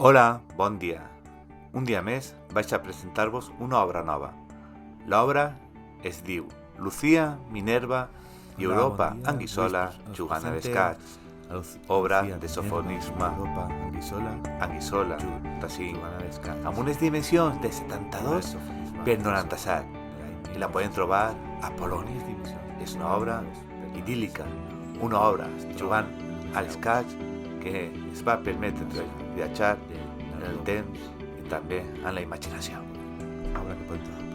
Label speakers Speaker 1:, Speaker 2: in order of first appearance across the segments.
Speaker 1: Hola, bon dia. Un dia més vaig a presentar-vos una obra nova. L'obra es diu Lucía, Minerva i Europa Anguissola jugant a l'escacs. Obra de sofonisme Anguissola, amb unes dimensions de 72 per 97 i la podem trobar a Polònia. És una obra idíl·lica, una obra jugant a l'escacs que ens va permetre viatjar en el temps i també en la imaginació.
Speaker 2: Obra que podem trobar.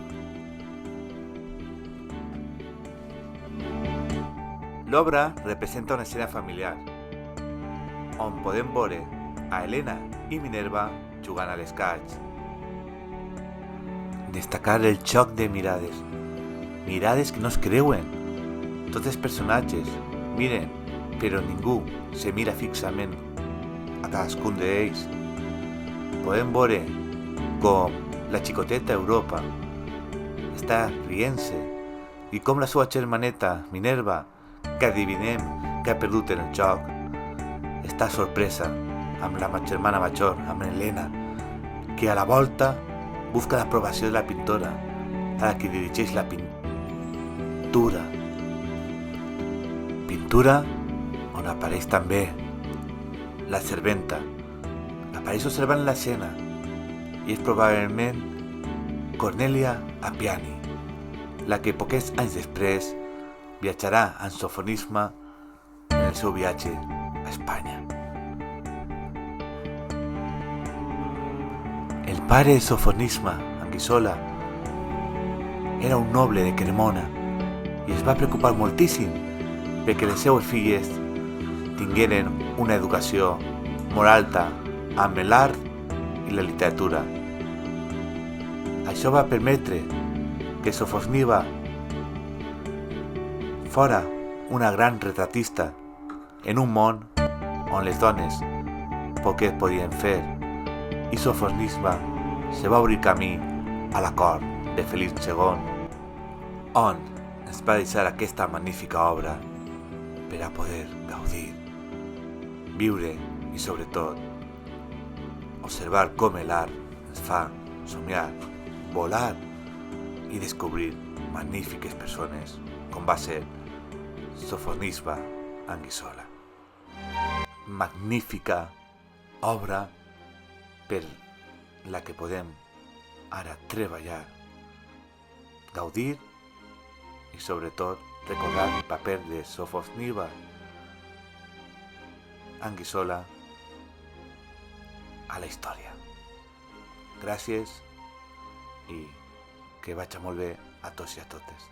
Speaker 1: L'obra representa una escena familiar on podem veure a Helena i Minerva jugant a l'escacs. Destacar el xoc de mirades que no es creuen. Tots els personatges miren, però ningú se mira fixament a cadascun d'ells. Podem veure com la xicoteta Europa està rient-se i com la seva germaneta Minerva, que adivinem que ha perdut en el joc, està sorpresa amb la germana major, amb Helena, que a la volta busca l'aprovació de la pintora, a la que dirigeix la pintura on apareix també la serventa. Apareix observant l'escena i és probablement Cornelia Appiani, la que pocs anys després viatjarà en sofonisme en el seu viatge a Espanya. El pare de sofonisme, Anguissola, era un noble de Cremona i es va preocupar moltíssim perquè les seues filles tingueren una educació molt alta amb l'art i la literatura. Això va permetre que Sofoniva fora una gran retratista en un món on les dones poques podien fer, i Sofoniva se va obrir camí a la cort de Felip II, on ens va deixar aquesta magnífica obra per a poder gaudir, viure i sobretot observar com l'art ens fa somiar, volar i descobrir magnífiques persones com va ser Sofoniva Anguissola. Magnífica obra per la que podem ara treballar, gaudir i sobretot recordar el paper de Sofoniva Anguissola a la història. Gràcies i que vagi molt bé a tots i a totes.